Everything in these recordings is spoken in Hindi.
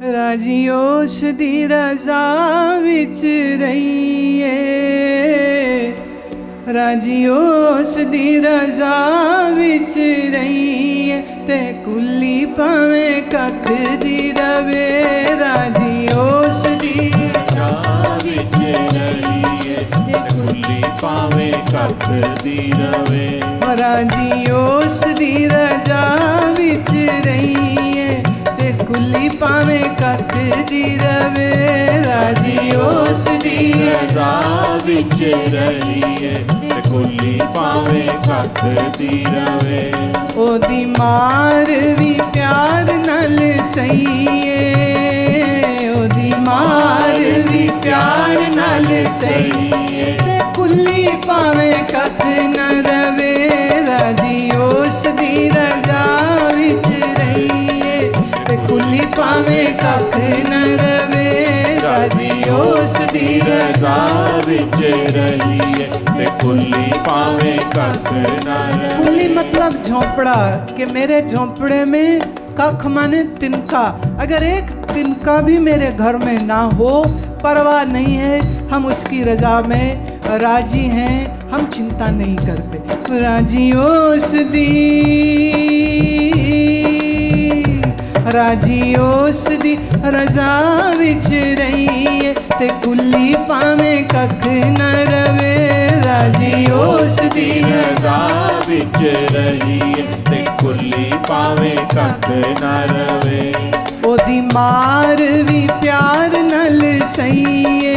राजी उस दी रज़ा विच रहिए, राजी उस दी रज़ा विच रहिए, ते कुली भावें कख दी रवे। राजी उस दी रज़ा विच रहिए, ते कुली भावें कख दी रवे। राजी उस दी रज़ा विच रहिए, ते कुली भावें कख दी रवे। राजी उस दी रज़ा विच रहिए, ते कुली भावें कख दी रवे। ओदी मार भी प्यार नाल सहीए, ओदी मार भी प्यार नाल सहीए, ते कुली भावें कख न रवे। राजी उस दी रज़ा विच रहिए, ते कुली भावें कख न रवे। राजी उस दी रज़ा विच रहिए, ते कुली भावें कख न रवे। कुली मतलब झोंपड़ा, कि मेरे झोंपड़े में कख माने तिनका। अगर एक तिनका भी मेरे घर में ना हो, परवाह नहीं है, हम उसकी रजा में राजी हैं, हम चिंता नहीं करते। राजी उस दी, राजी उस दी रजा विच रहिए, ते कुली भावें कख न रवे। राजी उस दी रज़ा विच रहिए, ते कुली भावें कख न रवे। ओदी मार भी प्यार नाल सहीए,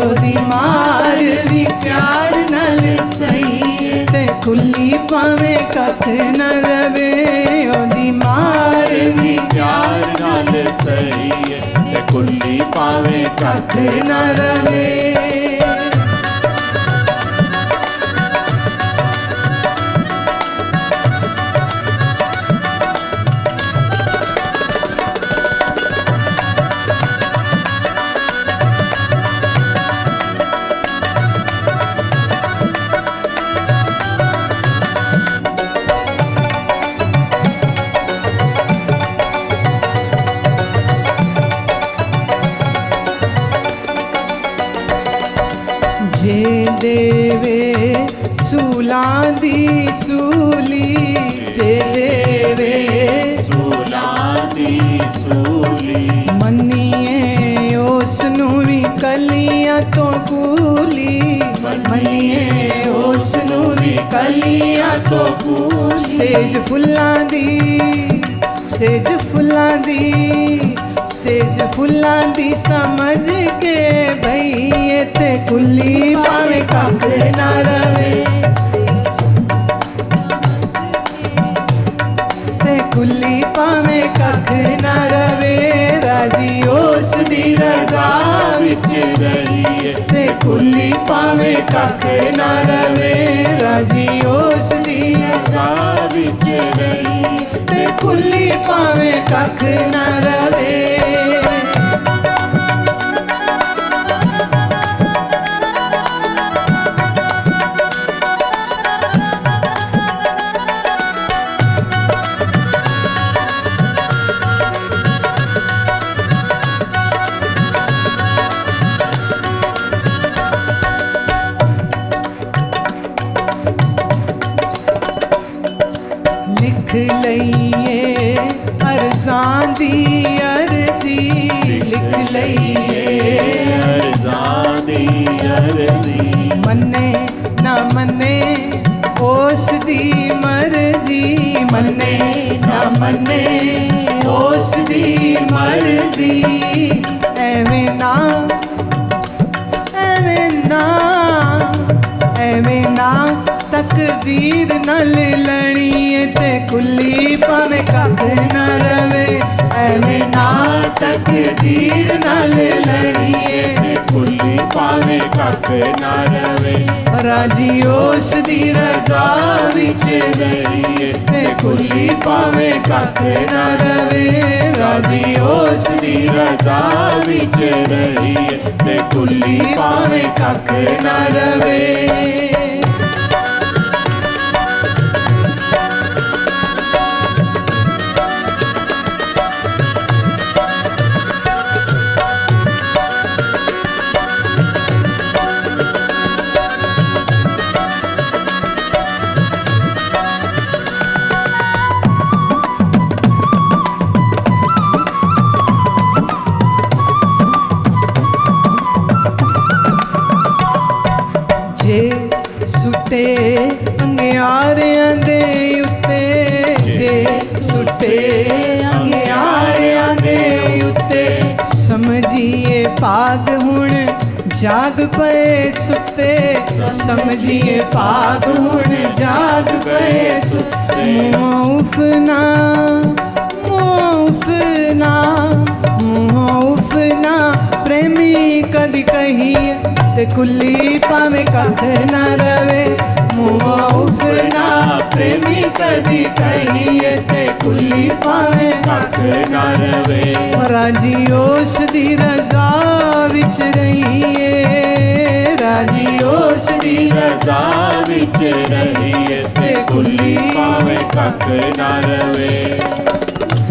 ओदी मार भी प्यार नाल सहीए, ते कुली भावें कख न रवे। ओदी मार भी प्यार नाल सहीए, ते कुली भावें कख न रवे। जे देवे सूलां दी सूली, जे देवे सूलां दी सूली, मन्निए उसनू भी कलियां तो कूली। मन्निए उसनू भी कलियां तो कूली। सेज फुल्लां दी, सेज फुल्लां दी, सेज फुल्लां दी समझ के भईए, ते कुली भावें कख न रवे, ते कुली भावें कख न रवे। राजी उस दी रज़ा विच रहिए, ते कुली भावें कख न रवे। राजी उस दी रज़ा विच रहिए, ते कुली भावें कख न रवे। लिख लइए अरज़ां दी अर्ज़ी, लिख लइए अरज़ां दी अर्ज़ी। मन्ने ना मन्ने उस दी मर्ज़ी, मन्ने ना मन्ने उस दी मर्ज़ी। एवें ना, एवें ना, एवें ना तकदीर नाल लड़िए, ते कुली भावें कख न रवे। एवें ना तकदीर नाल लड़िए, ते कुली भावें कख न रवे। राजी उस दी रज़ा विच रहिए, ते कुली भावें कख न रवे। राजी उस दी रज़ा विच रहिए, ते कुली भावें कख न रवे। सुटे अंगियारियां दे उत्ते, जे सुटे अंगियारियां दे उत्ते, समझिए भाग हुण जाग पे सुते, समझिए भाग हुण जाग पे सुते। मुँह उफना प्रेमी कदी कहिए ते कुली पावे कद न रवे। मुँह उफना प्रेमी कदी कहिए ते कुली पावे कद न रवे। राजी उस दी रजा विच रहिए, राजी उस दी रजा विच रहिए ते कुली पावे कद न रवे।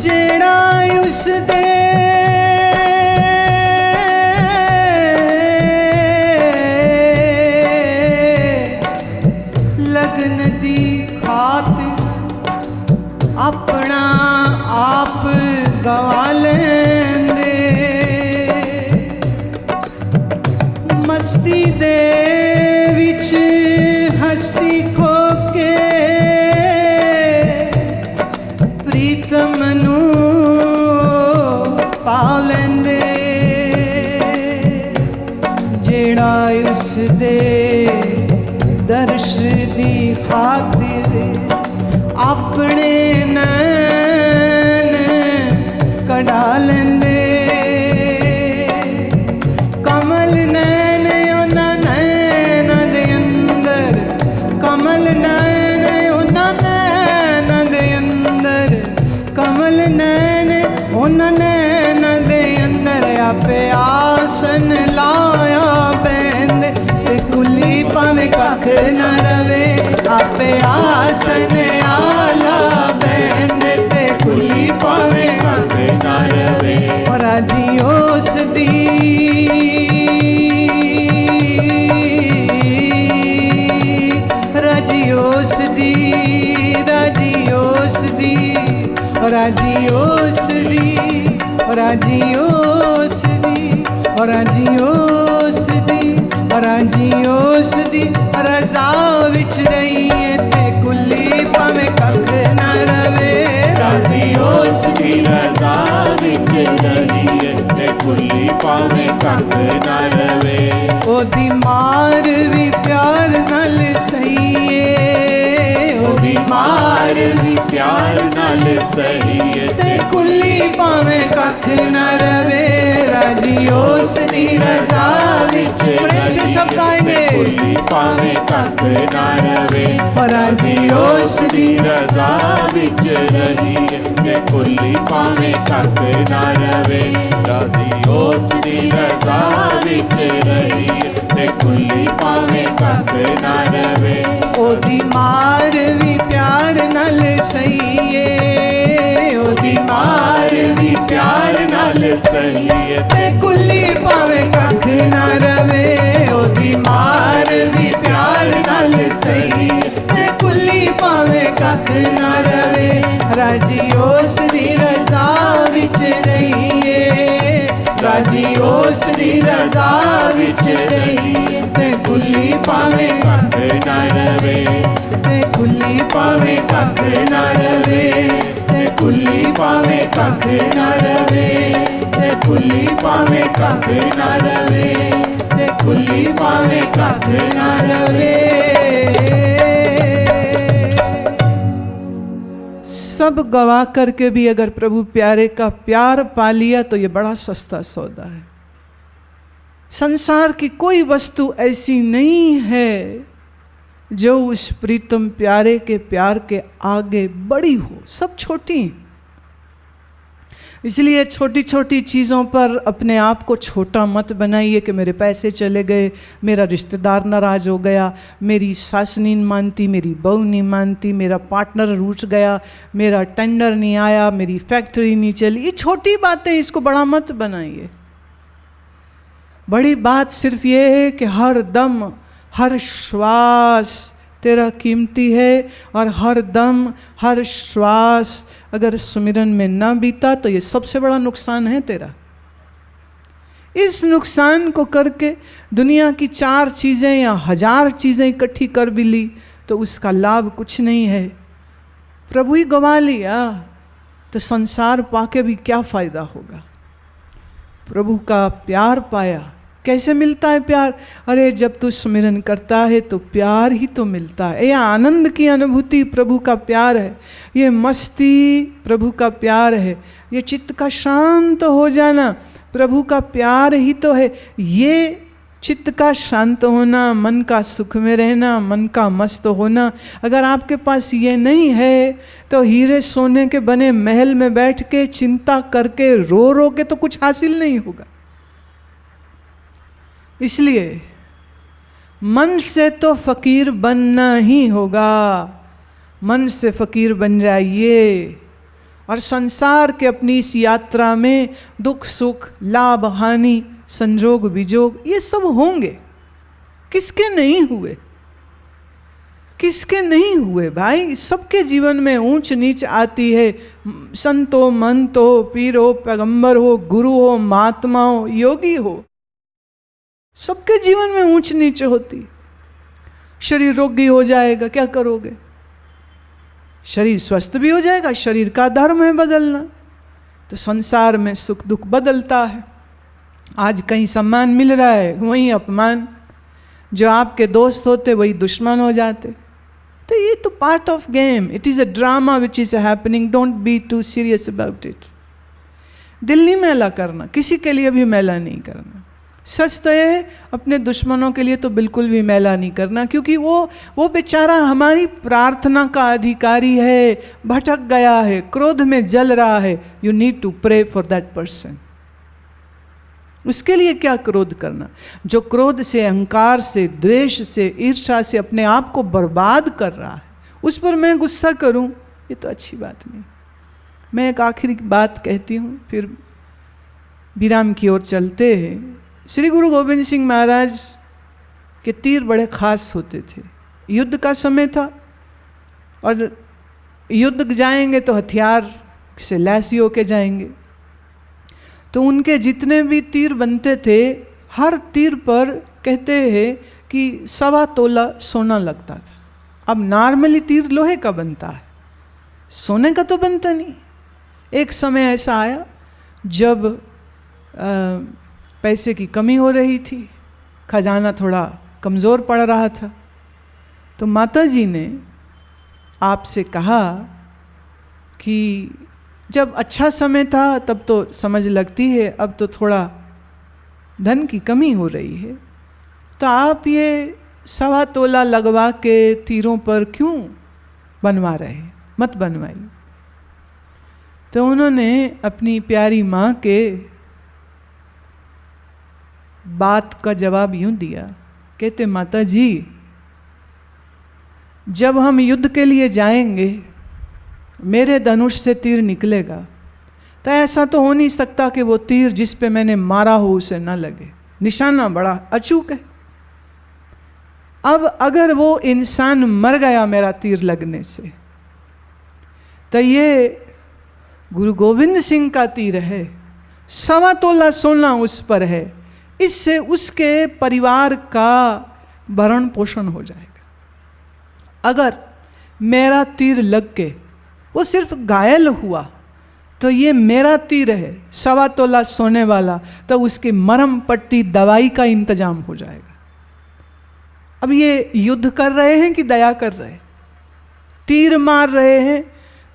जेड़ा उस दे लगन दी खातिर अपना आप गवा लेंदे, मस्ती दे विच हस्ती खो के प्रीतम नू पा लेंदे। जेड़ा उस दे दर्श दी खातिर अपने नैन कढ़ा लेंदे, कमल नैन उन्हां नैन दे अंदर, कमल नैन उन्हां नैन दे अंदर, कमल नैन उन्हां नैन दे अंदर, आपे आसन लाया बैंद ते कुली पावे कख न रवे। आपे आसन आला बैंद ते कुली पावे कख न रवे। राजी उस दी राजी उस दी राजी उस दी राजी उस दी राजी उस दी राजी उस दी राजी उस दी रजा विच रहिए ते कुली पावे कख न रवे। राजी उस दी रजा विच रहिए ते कुली पावे कख न रवे। ओदी मार भी प्यार नाल सहीए, ओदी मार भी प्यार नाल सहीए ते कुली पावे कख न रवे। राजी उस दी रजा विच रहिए सब गाएंगे कुली पावे कख न रवे। राजी उस दी रजा विच रहिए ते कुली पावे कख न रवे। राजी उस दी रजा विच रहिए ते कुली पावे कख न रवे। ओदी मार भी प्यार नाल सहीए, ओदी मार भी प्यार नाल सहीए ते कुली पावे कख न रवे। ओदी मार भी प्यार नाल सहीए ते कुली पावे कख न रवे। राजी उस दी रजा विच रहिए, राजी उस दी रजा विच रहिए ते कुली पावे कख न रवे। ते कुली पावे कख न रवे, ते कुली पावे कख न रवे, ते कुली पावे कख न रवे, ते कुली पावे कख न रवे। सब गवा करके भी अगर प्रभु प्यारे का प्यार पा लिया तो ये बड़ा सस्ता सौदा है। संसार की कोई वस्तु ऐसी नहीं है जो उस प्रीतम प्यारे के प्यार के आगे बड़ी हो, सब छोटी हैं। इसलिए छोटी छोटी चीज़ों पर अपने आप को छोटा मत बनाइए कि मेरे पैसे चले गए, मेरा रिश्तेदार नाराज़ हो गया, मेरी सास नहीं मानती, मेरी बहू नहीं मानती, मेरा पार्टनर रूठ गया, मेरा टेंडर नहीं आया, मेरी फैक्ट्री नहीं चली। ये छोटी बातें, इसको बड़ा मत बनाइए। बड़ी बात सिर्फ ये है कि हर दम हर श्वास तेरा कीमती है, और हर दम हर श्वास अगर सुमिरन में ना बीता तो ये सबसे बड़ा नुकसान है तेरा। इस नुकसान को करके दुनिया की 4 चीज़ें या 1000 चीज़ें इकट्ठी कर भी ली तो उसका लाभ कुछ नहीं है। प्रभु ही गवा लिया तो संसार पाके भी क्या फ़ायदा होगा। प्रभु का प्यार पाया। कैसे मिलता है प्यार? अरे जब तू स्मरण करता है तो प्यार ही तो मिलता है। यह आनंद की अनुभूति प्रभु का प्यार है, ये मस्ती प्रभु का प्यार है, ये चित्त का शांत हो जाना प्रभु का प्यार ही तो है। ये चित्त का शांत होना, मन का सुख में रहना, मन का मस्त होना, अगर आपके पास ये नहीं है तो हीरे सोने के बने महल में बैठ के चिंता करके रो रो के तो कुछ हासिल नहीं होगा। इसलिए मन से तो फकीर बनना ही होगा। मन से फकीर बन जाइए और संसार के अपनी इस यात्रा में दुख सुख, लाभ हानि, संजोग विजोग ये सब होंगे। किसके नहीं हुए? किसके नहीं हुए भाई? सबके जीवन में ऊंच नीच आती है। संत हो, मंत हो, पीर हो, पैगंबर हो, गुरु हो, महात्मा हो, योगी हो, सबके जीवन में ऊंच नीच होती। शरीर रोगी हो जाएगा, क्या करोगे? शरीर स्वस्थ भी हो जाएगा, शरीर का धर्म है बदलना। तो संसार में सुख दुख बदलता है। आज कहीं सम्मान मिल रहा है, वहीं अपमान। जो आपके दोस्त होते वही दुश्मन हो जाते। तो ये तो part of game. It is a drama which is happening. Don't be too serious about it. दिल नहीं मैला करना, किसी के लिए भी मैला नहीं करना। सच तो ये है, अपने दुश्मनों के लिए तो बिल्कुल भी मैला नहीं करना, क्योंकि वो बेचारा हमारी प्रार्थना का अधिकारी है, भटक गया है, क्रोध में जल रहा है। You need to pray for that person. उसके लिए क्या क्रोध करना? जो क्रोध से, अहंकार से, द्वेष से, ईर्ष्या से अपने आप को बर्बाद कर रहा है, उस पर मैं गुस्सा करूं, ये तो अच्छी बात नहीं। मैं एक आखिरी बात कहती हूँ, फिर विराम की ओर चलते हैं। श्री गुरु गोविंद सिंह महाराज के तीर बड़े खास होते थे। युद्ध का समय था और युद्ध जाएंगे तो हथियार से लैस होके जाएंगे। तो उनके जितने भी तीर बनते थे, हर तीर पर कहते हैं कि 1.25 तोला सोना लगता था। अब नॉर्मली तीर लोहे का बनता है, सोने का तो बनता नहीं। एक समय ऐसा आया जब पैसे की कमी हो रही थी, खजाना थोड़ा कमज़ोर पड़ रहा था। तो माता जी ने आपसे कहा कि जब अच्छा समय था तब तो समझ लगती है, अब तो थोड़ा धन की कमी हो रही है, तो आप ये 1.25 तोला लगवा के तीरों पर क्यों बनवा रहे, मत बनवाइए। तो उन्होंने अपनी प्यारी माँ के बात का जवाब यूं दिया, कहते माता जी, जब हम युद्ध के लिए जाएंगे, मेरे धनुष से तीर निकलेगा, तो ऐसा तो हो नहीं सकता कि वो तीर जिस पे मैंने मारा हो उसे न लगे। निशाना बड़ा अचूक है। अब अगर वो इंसान मर गया मेरा तीर लगने से, तो ये गुरु गोविंद सिंह का तीर है, 1.25 तोला सोना उस पर है, इससे उसके परिवार का भरण पोषण हो जाएगा। अगर मेरा तीर लग के वो सिर्फ घायल हुआ तो ये मेरा तीर है 1.25 तोला सोने वाला, तो उसकी मरहम पट्टी दवाई का इंतजाम हो जाएगा। अब ये युद्ध कर रहे हैं कि दया कर रहे हैं? तीर मार रहे हैं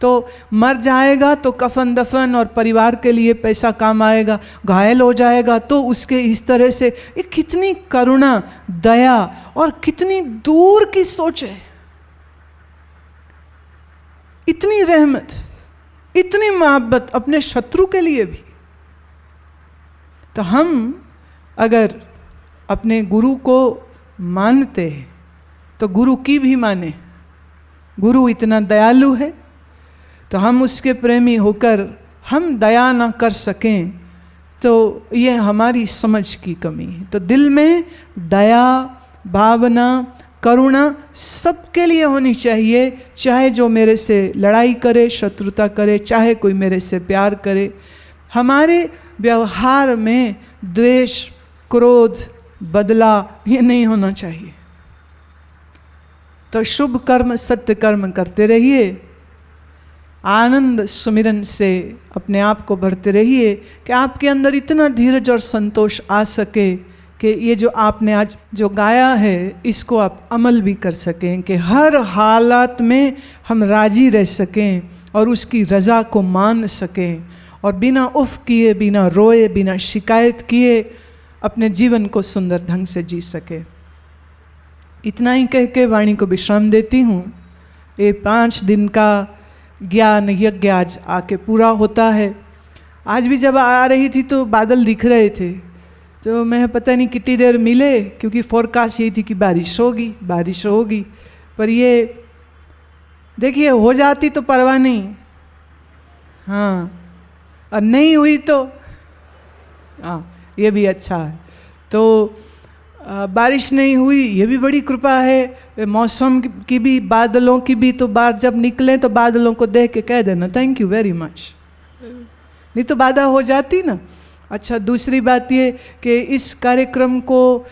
तो मर जाएगा तो कफन दफन और परिवार के लिए पैसा काम आएगा, घायल हो जाएगा तो उसके इस तरह से। ये कितनी करुणा, दया और कितनी दूर की सोच है, इतनी रहमत, इतनी मोहब्बत अपने शत्रु के लिए भी। तो हम अगर अपने गुरु को मानते हैं तो गुरु की भी माने। गुरु इतना दयालु है तो हम उसके प्रेमी होकर हम दया ना कर सकें तो ये हमारी समझ की कमी है। तो दिल में दया, भावना, करुणा सबके लिए होनी चाहिए, चाहे जो मेरे से लड़ाई करे, शत्रुता करे, चाहे कोई मेरे से प्यार करे। हमारे व्यवहार में द्वेष, क्रोध, बदला ये नहीं होना चाहिए। तो शुभ कर्म, सत्य कर्म करते रहिए, आनंद सुमिरन से अपने आप को भरते रहिए कि आपके अंदर इतना धीरज और संतोष आ सके कि ये जो आपने आज जो गाया है इसको आप अमल भी कर सकें, कि हर हालात में हम राजी रह सकें और उसकी रज़ा को मान सकें और बिना उफ किए, बिना रोए, बिना शिकायत किए अपने जीवन को सुंदर ढंग से जी सके। इतना ही कह के वाणी को विश्राम देती हूँ। ये 5 दिन का ज्ञान यज्ञ आज आके पूरा होता है। आज भी जब आ रही थी तो बादल दिख रहे थे, तो मैं पता नहीं कितनी देर मिले, क्योंकि फोरकास्ट यही थी कि बारिश होगी। पर ये देखिए हो जाती तो परवाह नहीं, हाँ, और नहीं हुई तो हाँ ये भी अच्छा है। तो बारिश नहीं हुई ये भी बड़ी कृपा है। मौसम की भी, बादलों की भी, तो बाहर जब निकले तो बादलों को देख के कह देना थैंक यू वेरी मच, नहीं तो बाधा हो जाती ना। अच्छा, दूसरी बात ये कि इस कार्यक्रम को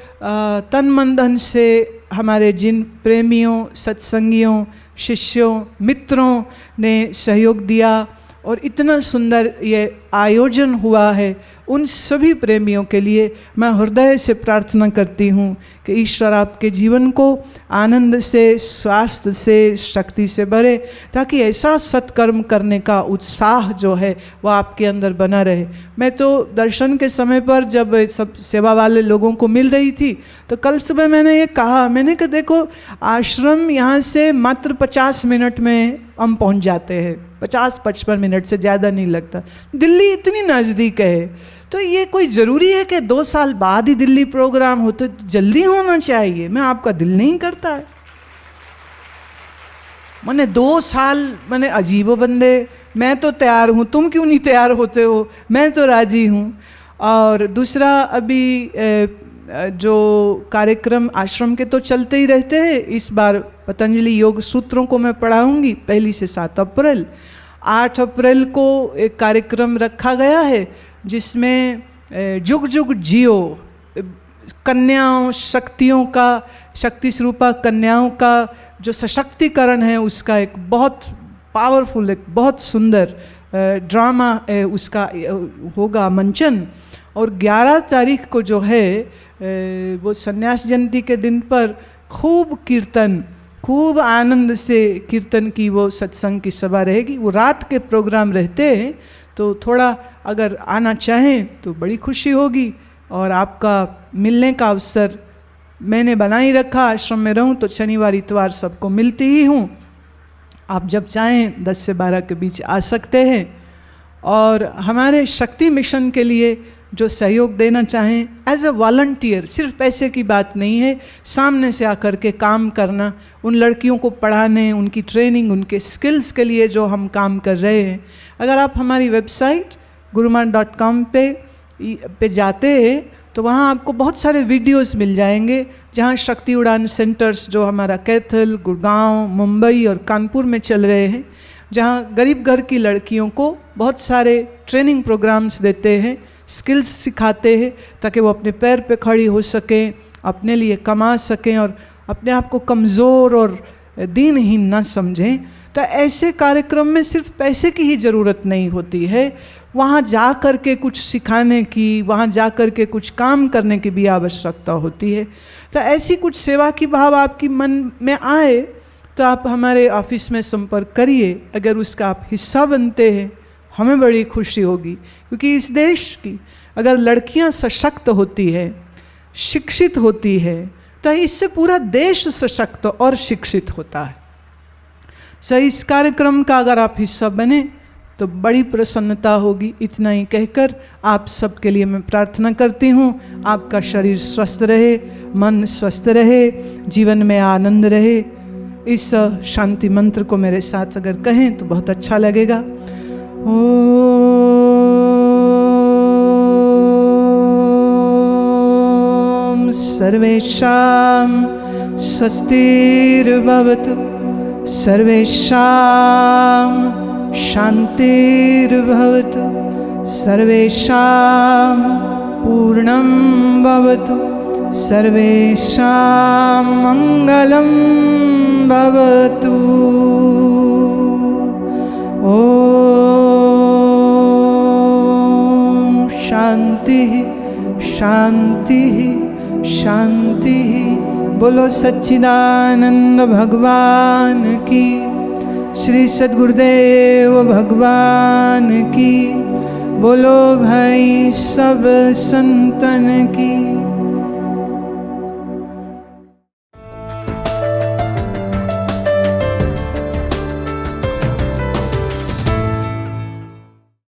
तन मन धन से हमारे जिन प्रेमियों, सत्संगियों, शिष्यों, मित्रों ने सहयोग दिया और इतना सुंदर ये आयोजन हुआ है, उन सभी प्रेमियों के लिए मैं हृदय से प्रार्थना करती हूँ कि ईश्वर आपके जीवन को आनंद से, स्वास्थ्य से, शक्ति से भरे, ताकि ऐसा सत्कर्म करने का उत्साह जो है वह आपके अंदर बना रहे। मैं तो दर्शन के समय पर जब सब सेवा वाले लोगों को मिल रही थी तो कल सुबह मैंने ये कहा, मैंने कहा देखो आश्रम यहाँ से मात्र 50 मिनट में हम पहुँच जाते हैं, 50-55 मिनट से ज़्यादा नहीं लगता। दिल्ली इतनी नज़दीक है, तो ये कोई ज़रूरी है कि 2 साल बाद ही दिल्ली प्रोग्राम हो? तो जल्दी होना चाहिए। मैं आपका दिल नहीं करता है, मैंने 2 साल, मैंने अजीबो बंदे, मैं तो तैयार हूँ, तुम क्यों नहीं तैयार होते हो? मैं तो राजी हूँ। और दूसरा, अभी जो कार्यक्रम आश्रम के तो चलते ही रहते हैं, इस बार पतंजलि योग सूत्रों को मैं पढ़ाऊँगी 1 से 7 अप्रैल। 8 अप्रैल को एक कार्यक्रम रखा गया है जिसमें जुग जुग जियो, कन्याओं, शक्तियों का, शक्ति स्वरूपा कन्याओं का जो सशक्तिकरण है उसका एक बहुत पावरफुल, एक बहुत सुंदर ड्रामा उसका होगा मंचन। और 11 तारीख को जो है वो संन्यास जयंती के दिन पर खूब कीर्तन, खूब आनंद से कीर्तन की वो सत्संग की सभा रहेगी। वो रात के प्रोग्राम रहते हैं, तो थोड़ा अगर आना चाहें तो बड़ी खुशी होगी। और आपका मिलने का अवसर मैंने बना ही रखा, आश्रम में रहूं तो शनिवार इतवार सबको मिलती ही हूँ। आप जब चाहें 10 से 12 के बीच आ सकते हैं। और हमारे शक्ति मिशन के लिए जो सहयोग देना चाहें एज अ वॉलंटियर, सिर्फ पैसे की बात नहीं है, सामने से आकर के काम करना, उन लड़कियों को पढ़ाने, उनकी ट्रेनिंग, उनके स्किल्स के लिए जो हम काम कर रहे हैं। अगर आप हमारी वेबसाइट guruman.com पे जाते हैं तो वहाँ आपको बहुत सारे वीडियोस मिल जाएंगे, जहाँ शक्ति उड़ान सेंटर्स जो हमारा कैथल, गुड़गांव, मुंबई और कानपुर में चल रहे हैं, जहाँ गरीब घर की लड़कियों को बहुत सारे ट्रेनिंग प्रोग्राम्स देते हैं, स्किल्स सिखाते हैं, ताकि वो अपने पैर पे खड़ी हो सकें, अपने लिए कमा सकें और अपने आप को कमज़ोर और दीनहीन ना समझें। तो ऐसे कार्यक्रम में सिर्फ पैसे की ही ज़रूरत नहीं होती है, वहाँ जा कर के कुछ सिखाने की, वहाँ जा कर के कुछ काम करने की भी आवश्यकता होती है। तो ऐसी कुछ सेवा की भाव आपकी मन में आए तो आप हमारे ऑफिस में संपर्क करिए। अगर उसका आप हिस्सा बनते हैं हमें बड़ी खुशी होगी, क्योंकि इस देश की अगर लड़कियां सशक्त होती है, शिक्षित होती है, तो इससे पूरा देश सशक्त और शिक्षित होता है। सो इस कार्यक्रम का अगर आप हिस्सा बने तो बड़ी प्रसन्नता होगी। इतना ही कहकर आप सबके लिए मैं प्रार्थना करती हूँ, आपका शरीर स्वस्थ रहे, मन स्वस्थ रहे, जीवन में आनंद रहे। इस शांति मंत्र को मेरे साथ अगर कहें तो बहुत अच्छा लगेगा। ओम सर्वेषां स्वस्तिर्भवतु, सर्वेषां शांतिर्भवतु, सर्वेषां पूर्णं भवतु, सर्वेषां मङ्गलं भवतु। ॐ शान्तिः शान्तिः शान्तिः। बोलो सच्चिदानंद भगवान की, श्री सद्गुरुदेव भगवान की, बोलो भाई सब संतन की।